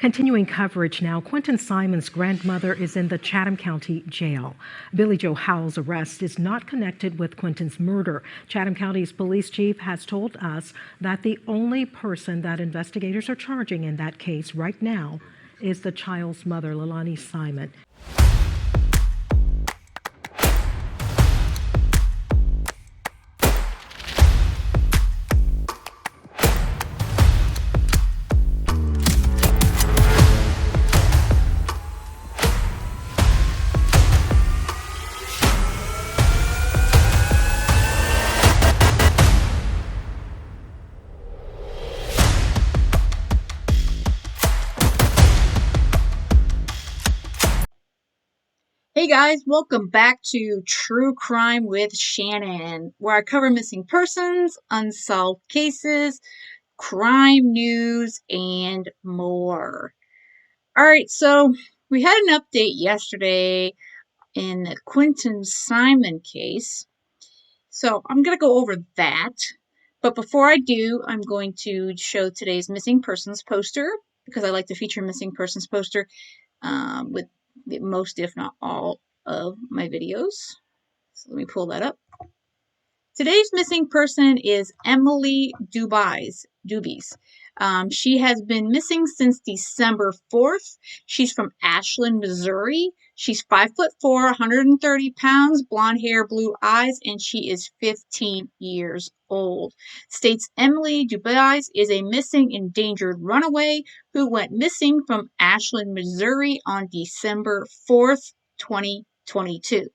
Continuing coverage now, Quinton Simon's grandmother is in the Chatham County jail. Billie Jo Howell's arrest is not connected with Quinton's murder. Chatham County's police chief has told us that the only person that investigators are charging in that case right now is the child's mother, Emilee Simon. Hey guys, welcome back to True Crime with Shannon, where I cover missing persons, unsolved cases, crime news, and more. Alright, so we had an update yesterday in the Quinton Simon case, so I'm going to go over that. But before I do, I'm going to show today's missing persons poster, because I like to feature missing persons poster with most, if not all, of my videos. So let me pull that up. Today's missing person is Emilee Dubes. She has been missing since December 4th. She's from Ashland, Missouri. She's 5'4", 130 pounds, blonde hair, blue eyes, and she is 15 years old. States Emilee Dubes is a missing endangered runaway who went missing from Ashland, Missouri on December 4th, 2022.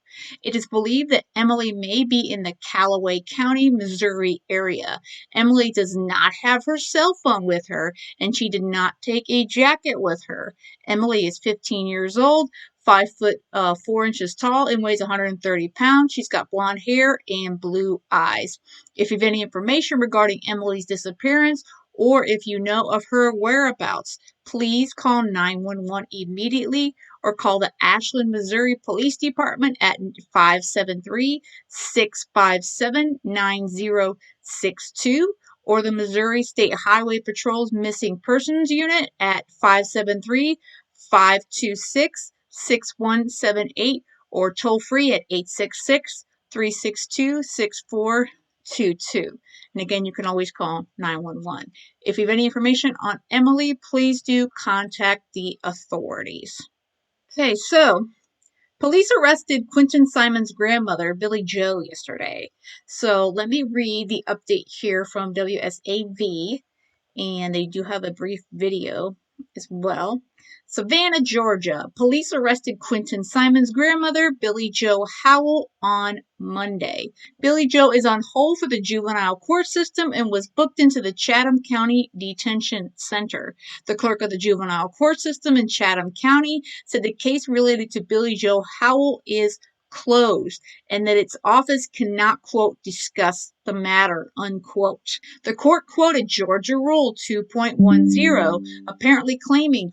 It is believed that Emilee may be in the Callaway County, Missouri area. Emilee does not have her cell phone with her, and she did not take a jacket with her. Emilee is 15 years old, 5'4" tall, and weighs 130 pounds. She's got blonde hair and blue eyes. If you have any information regarding Emilee's disappearance, or if you know of her whereabouts, please call 911 immediately or call the Ashland, Missouri Police Department at 573-657-9062 or the Missouri State Highway Patrol's Missing Persons Unit at 573-526-6178 or toll free at 866-362-6422. And again, you can always call 911. If you have any information on Emilee, please do contact the authorities. Okay, so police arrested Quinton Simon's grandmother, Billie Jo, yesterday. So let me read the update here from WSAV, and they do have a brief video as well. Savannah, Georgia. Police arrested Quinton Simon's grandmother, Billie Jo Howell, on Monday. Billie Jo is on hold for the juvenile court system and was booked into the Chatham County Detention Center. The clerk of the juvenile court system in Chatham County said the case related to Billie Jo Howell is closed and that its office cannot, quote, discuss the matter, unquote. The court quoted Georgia Rule 2.10, apparently explaining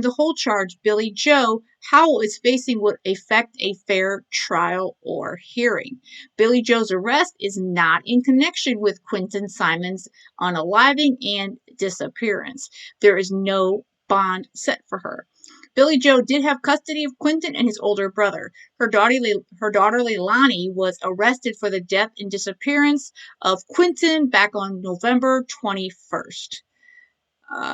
the whole charge Billie Jo Howell is facing would affect a fair trial or hearing. Billie Jo's arrest is not in connection with Quinton Simon's unaliving and disappearance. There is no bond set for her. Billie Jo did have custody of Quinton and his older brother. Her daughter Leilani was arrested for the death and disappearance of Quinton back on November 21st.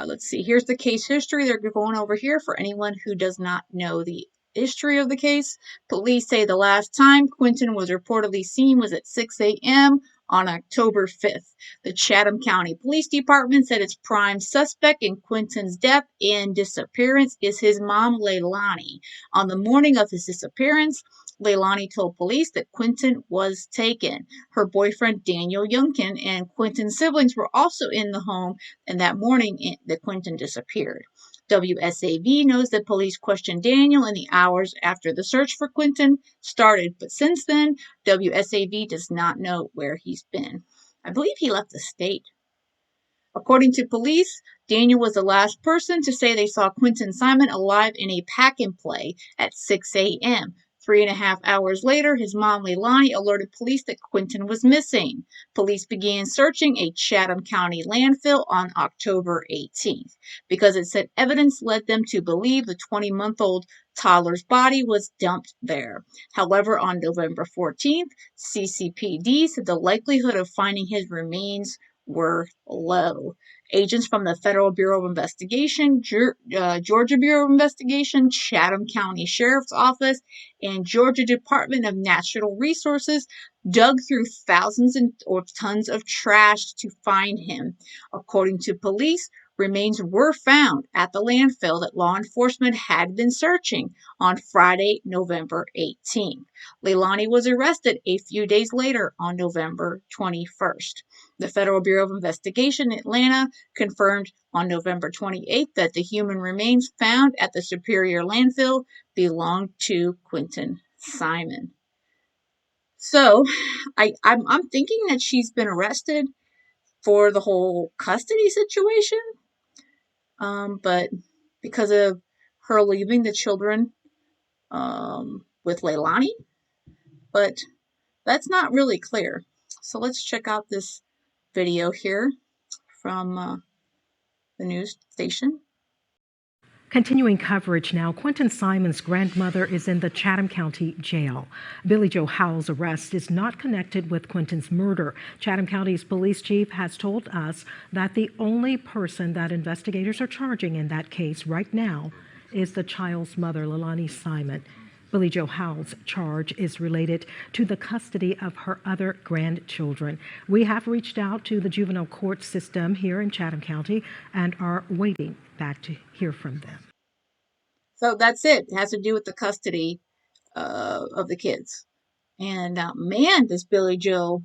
Let's see. Here's the case history. They're going over here for anyone who does not know the history of the case. Police say the last time Quinton was reportedly seen was at 6 a.m. on October 5th. The Chatham County Police Department said its prime suspect in Quinton's death and disappearance is his mom, Leilani. On the morning of his disappearance, Leilani told police that Quinton was taken. Her boyfriend, Daniel Youngkin, and Quinton's siblings were also in the home, and that morning that Quinton disappeared. WSAV knows that police questioned Daniel in the hours after the search for Quinton started, but since then, WSAV does not know where he's been. I believe he left the state. According to police, Daniel was the last person to say they saw Quinton Simon alive in a pack-and-play at 6 a.m. 3.5 hours later, his mom, Leilani, alerted police that Quinton was missing. Police began searching a Chatham County landfill on October 18th because it said evidence led them to believe the 20-month-old toddler's body was dumped there. However, on November 14th, CCPD said the likelihood of finding his remains were low. Agents from the Federal Bureau of Investigation, Georgia Bureau of Investigation, Chatham County Sheriff's Office, and Georgia Department of Natural Resources dug through thousands or tons of trash to find him. According to police, remains were found at the landfill that law enforcement had been searching on Friday, November 18th. Leilani was arrested a few days later on November 21st. The Federal Bureau of Investigation in Atlanta confirmed on November 28th that the human remains found at the Superior landfill belonged to Quinton Simon. So I'm thinking that she's been arrested for the whole custody situation, but because of her leaving the children with Leilani, but that's not really clear. So let's check out this video here from the news station. Continuing coverage now, Quinton Simon's grandmother is in the Chatham County Jail. Billie Jo Howell's arrest is not connected with Quinton's murder. Chatham County's police chief has told us that the only person that investigators are charging in that case right now is the child's mother, Leilani Simon. Billie Jo Howell's charge is related to the custody of her other grandchildren. We have reached out to the juvenile court system here in Chatham County and are waiting back to hear from them. So that's it. It has to do with the custody of the kids. And man, does Billie Jo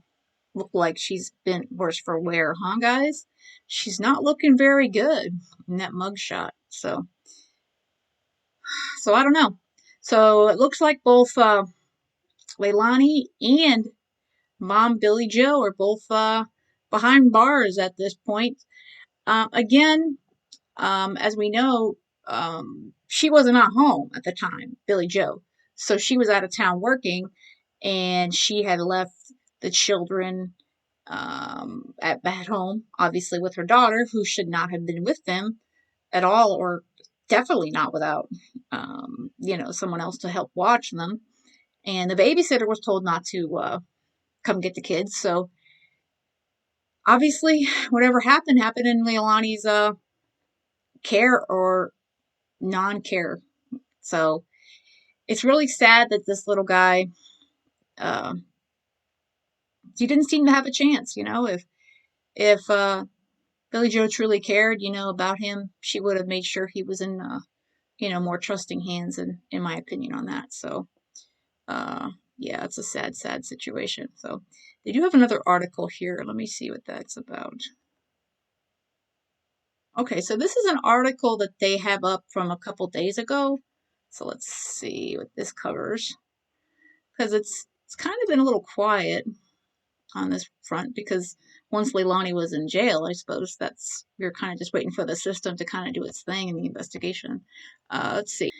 look like she's been worse for wear, huh, guys? She's not looking very good in that mugshot. So I don't know. So it looks like both Leilani and Mom Billie Jo are both behind bars at this point. Again, as we know, she wasn't at home at the time, Billie Jo. So she was out of town working, and she had left the children at home, obviously with her daughter, who should not have been with them at all, or definitely not without, someone else to help watch them. And the babysitter was told not to come get the kids. So obviously, whatever happened in Leilani's care or non-care. So it's really sad that this little guy, he didn't seem to have a chance. If Billie Jo truly cared, about him, she would have made sure he was in, more trusting hands, in my opinion on that. So, yeah, it's a sad, sad situation. So they do have another article here. Let me see what that's about. Okay, so this is an article that they have up from a couple days ago. So let's see what this covers. Because it's kind of been a little quiet on this front, because once Leilani was in jail, I suppose we were kind of just waiting for the system to kind of do its thing in the investigation. Let's see.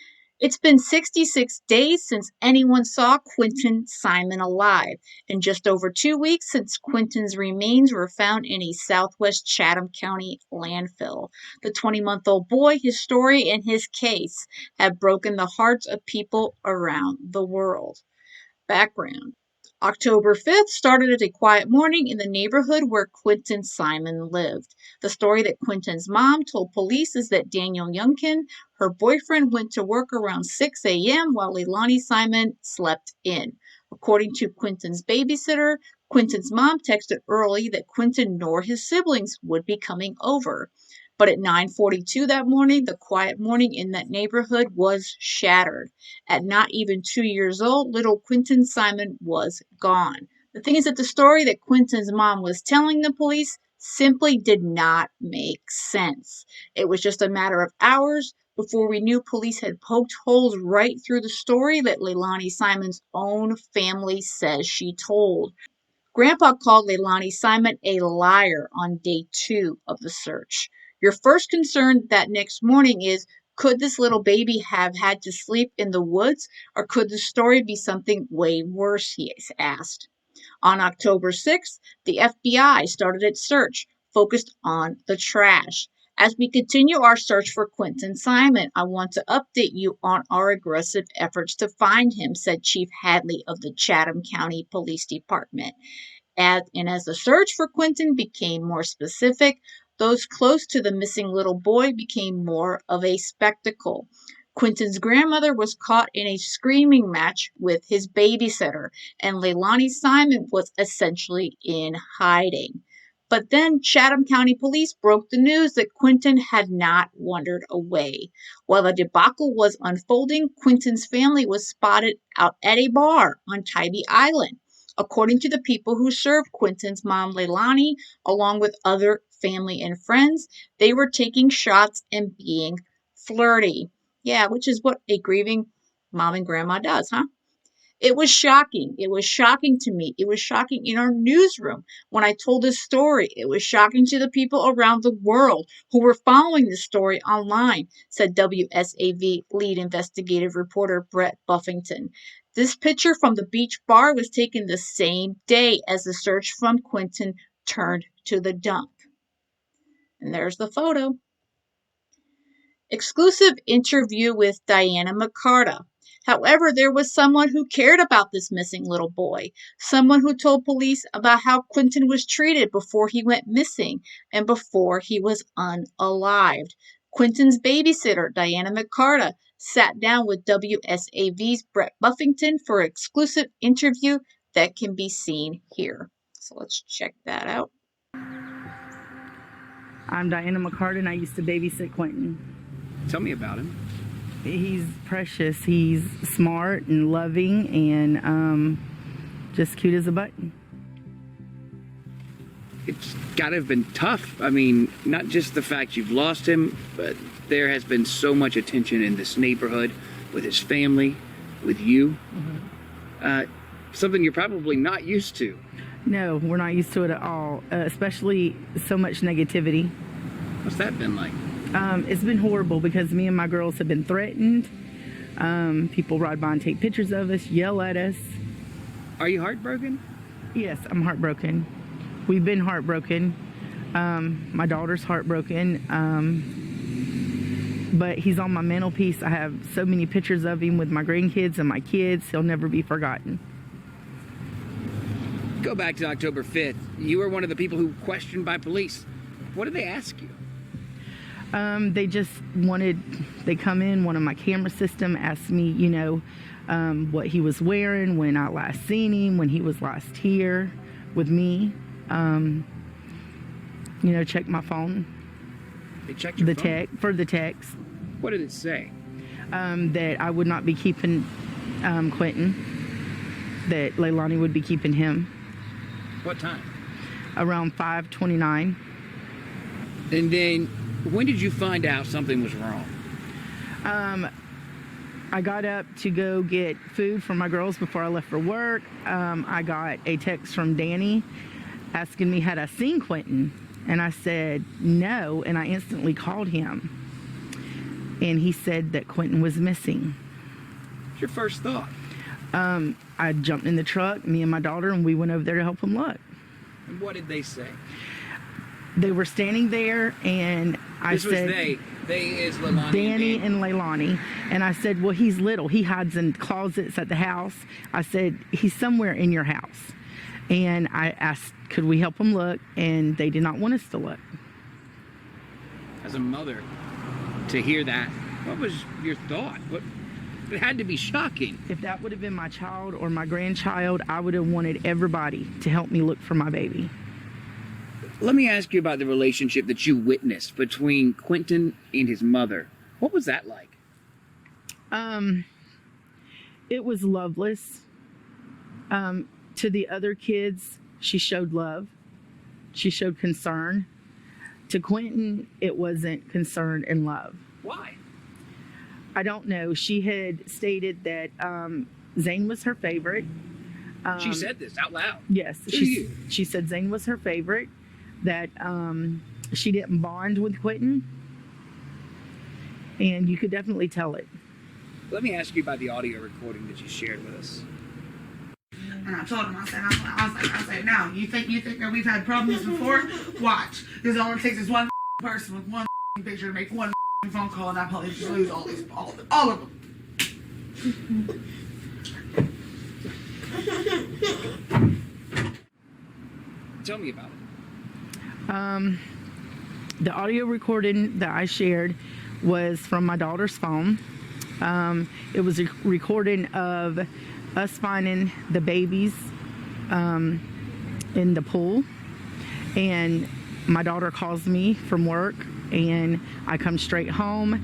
It's been 66 days since anyone saw Quinton Simon alive, and just over 2 weeks since Quinton's remains were found in a southwest Chatham County landfill. The 20-month-old boy, his story, and his case have broken the hearts of people around the world. Background. October 5th started as a quiet morning in the neighborhood where Quinton Simon lived. The story that Quinton's mom told police is that Daniel Youngkin, her boyfriend, went to work around 6 a.m. while Leilani Simon slept in. According to Quinton's babysitter, Quinton's mom texted early that Quinton nor his siblings would be coming over. But at 9:42 that morning, the quiet morning in that neighborhood was shattered. At not even 2 years old, little Quinton Simon was gone. The thing is that the story that Quinton's mom was telling the police simply did not make sense. It was just a matter of hours before we knew police had poked holes right through the story that Leilani Simon's own family says she told. Grandpa called Leilani Simon a liar on day 2 of the search. Your first concern that next morning is, Could this little baby have had to sleep in the woods, or could the story be something way worse? He asked. On October 6th, the FBI started its search, focused on the trash. As we continue our search for Quinton Simon, I want to update you on our aggressive efforts to find him, said Chief Hadley of the Chatham County Police Department. As the search for Quinton became more specific, those close to the missing little boy became more of a spectacle. Quinton's grandmother was caught in a screaming match with his babysitter, and Leilani Simon was essentially in hiding. But then Chatham County Police broke the news that Quinton had not wandered away. While the debacle was unfolding, Quinton's family was spotted out at a bar on Tybee Island. According to the people who served Quinton's mom, Leilani, along with other family and friends, they were taking shots and being flirty. Yeah, which is what a grieving mom and grandma does, huh? It was shocking. It was shocking to me. It was shocking in our newsroom when I told this story. It was shocking to the people around the world who were following this story online, said WSAV lead investigative reporter Brett Buffington. This picture from the beach bar was taken the same day as the search from Quinton turned to the dump. And there's the photo. Exclusive interview with Diana McCarta. However, there was someone who cared about this missing little boy, someone who told police about how Quinton was treated before he went missing and before he was unalived. Quinton's babysitter, Diana McCarta, sat down with WSAV's Brett Buffington for an exclusive interview that can be seen here. So let's check that out. I'm Diana McCarta, and I used to babysit Quinton. Tell me about him. He's precious. He's smart and loving and just cute as a button. It's got to have been tough. I mean, not just the fact you've lost him, but there has been so much attention in this neighborhood with his family, with you. Something you're probably not used to. No, we're not used to it at all, especially so much negativity. What's that been like? It's been horrible because me and my girls have been threatened. People ride by and take pictures of us, yell at us. Are you heartbroken? Yes, I'm heartbroken. We've been heartbroken. My daughter's heartbroken. But he's on my mantelpiece. I have so many pictures of him with my grandkids and my kids. He'll never be forgotten. Go back to October 5th. You were one of the people who questioned by police. What did they ask you? They just they come in, one of my camera system asked me, what he was wearing, when I last seen him, when he was last here with me. Check my phone. They checked your phone? For the text. What did it say? That I would not be keeping Quinton, that Leilani would be keeping him. What time? Around 5:29. And then, when did you find out something was wrong? I got up to go get food for my girls before I left for work. I got a text from Danny asking me had I seen Quinton, and I said no, and I instantly called him, and he said that Quinton was missing. What's your first thought? I jumped in the truck, me and my daughter, and we went over there to help him look. And what did they say? They were standing there, and I said... They is Leilani Danny and Leilani. And I said, well, he's little. He hides in closets at the house. I said, he's somewhere in your house. And I asked, could we help him look? And they did not want us to look. As a mother, to hear that, what was your thought? It had to be shocking. If that would have been my child or my grandchild, I would have wanted everybody to help me look for my baby. Let me ask you about the relationship that you witnessed between Quinton and his mother. What was that like? It was loveless. To the other kids, she showed love. She showed concern. To Quinton, it wasn't concern and love. Why? I don't know. She had stated that Zane was her favorite. She said this out loud. Yes. She said Zane was her favorite. That she didn't bond with Quinton. and you could definitely tell it. Let me ask you about the audio recording that you shared with us. And I told him, I said, now, you think that we've had problems before? Watch. Because all it takes is one person with one picture to make one phone call, and I probably just lose all of them. Tell me about it. The audio recording that I shared was from my daughter's phone. It was a recording of us finding the babies in the pool, and my daughter calls me from work, and I come straight home.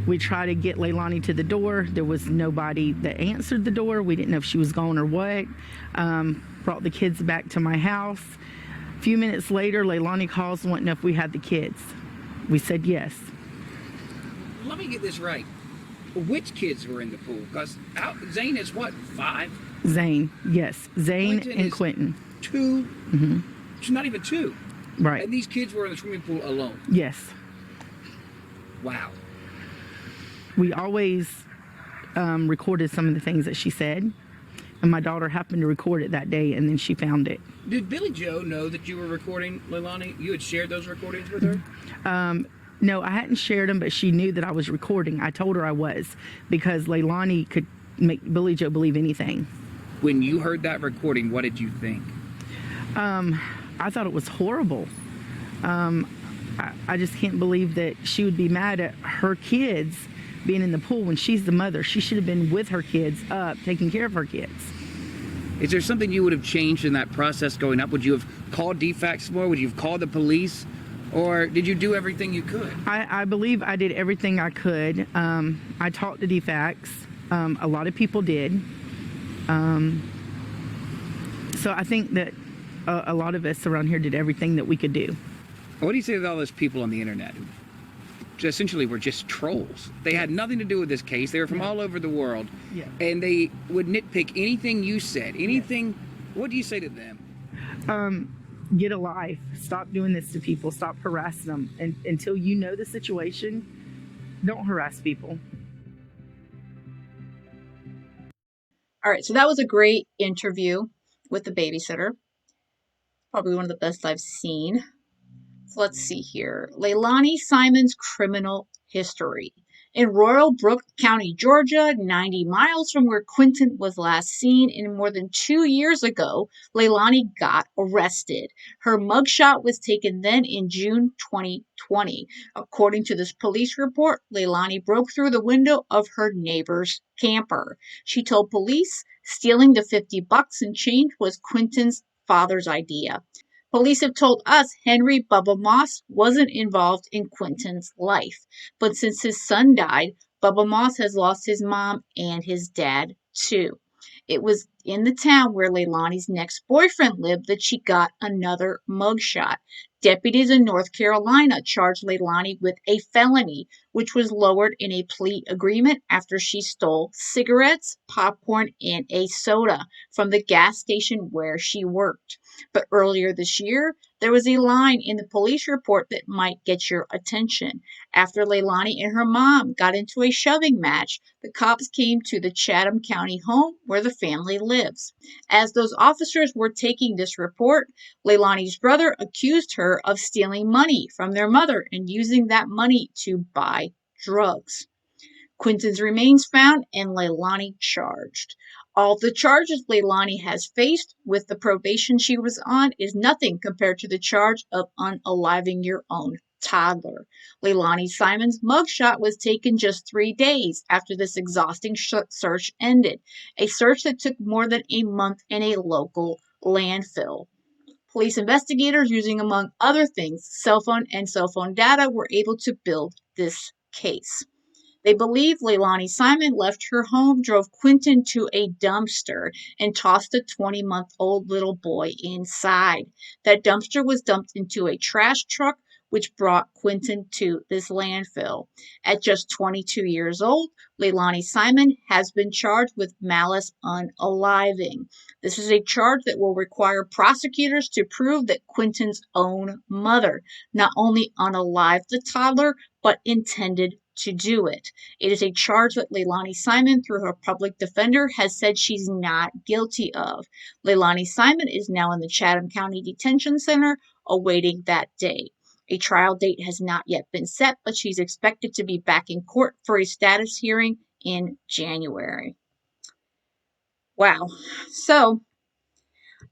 We try to get Leilani to the door. There was nobody that answered the door. We didn't know if she was gone or what. Brought the kids back to my house. A few minutes later, Leilani calls wanting to know if we had the kids. We said yes. Let me get this right. Which kids were in the pool? Because Zane is what, 5? Zane, yes. Zane Quinton and is Quinton. 2? She's not even 2. Right. And these kids were in the swimming pool alone. Yes. Wow. We always recorded some of the things that she said, and my daughter happened to record it that day, and then she found it. Did Billie Jo know that you were recording Leilani? You had shared those recordings with her? No, I hadn't shared them, but she knew that I was recording. I told her I was, because Leilani could make Billie Jo believe anything. When you heard that recording, what did you think? I thought it was horrible. I just can't believe that she would be mad at her kids being in the pool when she's the mother. She should have been with her kids up, taking care of her kids. Is there something you would have changed in that process going up? Would you have called DFACS more? Would you have called the police? Or did you do everything you could? I believe I did everything I could. I talked to DFACS. A lot of people did. So I think that a lot of us around here did everything that we could do. What do you say to all those people on the internet who essentially were just trolls? They had nothing to do with this case. They were from all over the world. Yeah. And they would nitpick anything you said, anything. What do you say to them? Get a life. Stop doing this to people. Stop harassing them. And until you know the situation, don't harass people. All right, so that was a great interview with the babysitter. Probably one of the best I've seen. So let's see here. Leilani Simon's criminal history. In Royal Brook County, Georgia, 90 miles from where Quinton was last seen, and more than 2 years ago, Leilani got arrested. Her mugshot was taken then in June 2020. According to this police report, Leilani broke through the window of her neighbor's camper. She told police stealing the $50 and change was Quinton's father's idea. Police have told us Henry Bubba Moss wasn't involved in Quinton's life, but since his son died, Bubba Moss has lost his mom and his dad too. It was in the town where Leilani's next boyfriend lived that she got another mugshot. Deputies in North Carolina charged Leilani with a felony, which was lowered in a plea agreement after she stole cigarettes, popcorn, and a soda from the gas station where she worked. But earlier this year, there was a line in the police report that might get your attention. After Leilani and her mom got into a shoving match, the cops came to the Chatham County home where the family lives. As those officers were taking this report, Leilani's brother accused her of stealing money from their mother and using that money to buy drugs. Quinton's remains found and Leilani charged. All the charges Leilani has faced with the probation she was on is nothing compared to the charge of unaliving your own toddler. Leilani Simon's mugshot was taken just 3 days after this exhausting search ended, a search that took more than a month in a local landfill. Police investigators, using among other things cell phone and cell phone data, were able to build this case. They believe Leilani Simon left her home, drove Quinton to a dumpster, and tossed a 20-month-old little boy inside. That dumpster was dumped into a trash truck, which brought Quinton to this landfill. At just 22 years old, Leilani Simon has been charged with malice unaliving. This is a charge that will require prosecutors to prove that Quinton's own mother not only unalived the toddler, but intended to do it. It is a charge that Leilani Simon, through her public defender, has said she's not guilty of. Leilani Simon is now in the Chatham County Detention Center awaiting that day. A trial date has not yet been set, but she's expected to be back in court for a status hearing in January. Wow. So,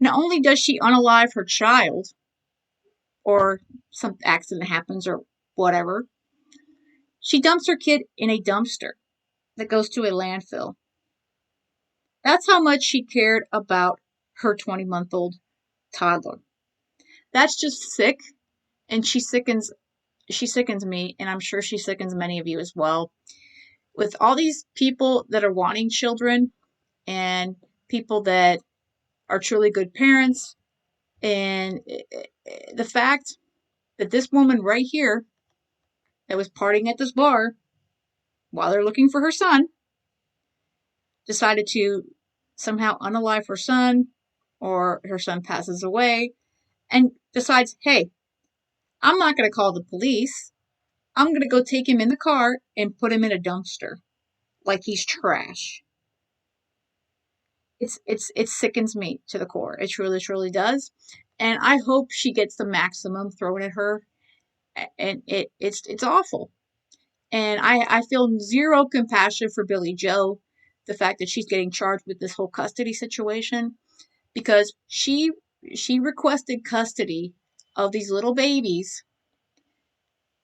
not only does she unalive her child, or some accident happens or whatever, she dumps her kid in a dumpster that goes to a landfill. That's how much she cared about her 20-month-old toddler. That's just sick, and she sickens me, and I'm sure she sickens many of you as well. With all these people that are wanting children and people that are truly good parents, and the fact that this woman right here that was partying at this bar while they're looking for her son decided to somehow unalive her son, or her son passes away, and decides, hey, I'm not going to call the police. I'm going to go take him in the car and put him in a dumpster like he's trash. It sickens me to the core. It truly, truly does. And I hope she gets the maximum thrown at her. And it's awful. And I feel zero compassion for Billie Jo, the fact that she's getting charged with this whole custody situation, because she requested custody of these little babies,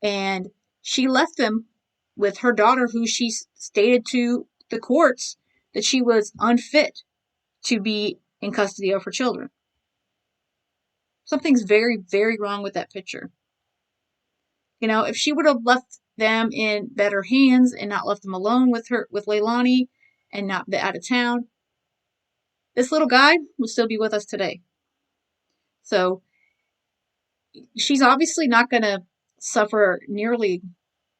and she left them with her daughter, who she stated to the courts that she was unfit to be in custody of her children. Something's very, very wrong with that picture. You know, if she would have left them in better hands and not left them alone with Leilani, and not been out of town, this little guy would still be with us today. So she's obviously not going to suffer nearly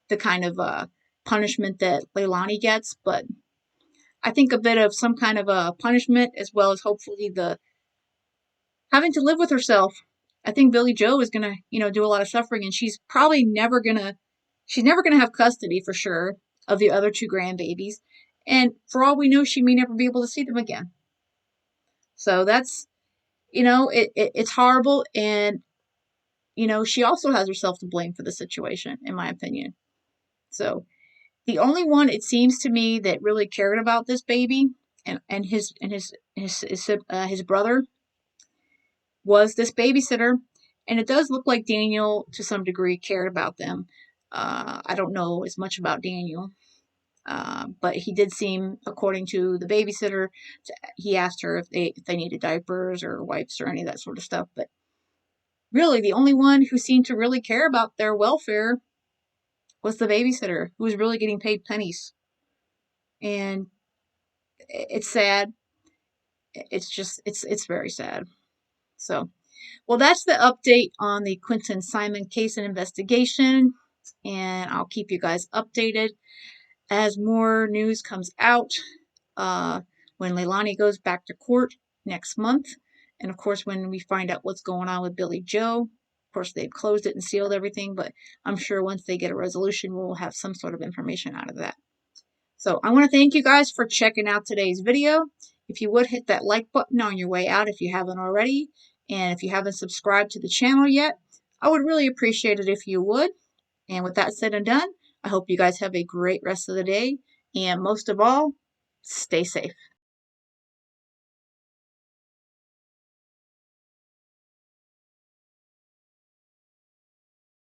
the kind of punishment that Leilani gets, but I think a bit of some kind of a punishment, as well as hopefully the having to live with herself. I think Billie Jo is gonna, do a lot of suffering, and she's probably never gonna have custody for sure of the other two grandbabies, and for all we know, she may never be able to see them again. So that's, it's horrible, and she also has herself to blame for the situation, in my opinion. So the only one, it seems to me, that really cared about this baby and his brother was this babysitter, and it does look like Daniel, to some degree, cared about them. I don't know as much about Daniel, but he did seem, according to the babysitter, he asked her if they needed diapers or wipes or any of that sort of stuff. But really, the only one who seemed to really care about their welfare was the babysitter, who was really getting paid pennies. And it's sad. It's very sad. So, well, that's the update on the Quinton Simon case and investigation, and I'll keep you guys updated as more news comes out when Leilani goes back to court next month, and of course when we find out what's going on with Billie Jo. Of course, they've closed it and sealed everything, but I'm sure once they get a resolution, we'll have some sort of information out of that. So I want to thank you guys for checking out today's video. If you would, hit that like button on your way out if you haven't already. And if you haven't subscribed to the channel yet, I would really appreciate it if you would. And with that said and done, I hope you guys have a great rest of the day. And most of all, stay safe.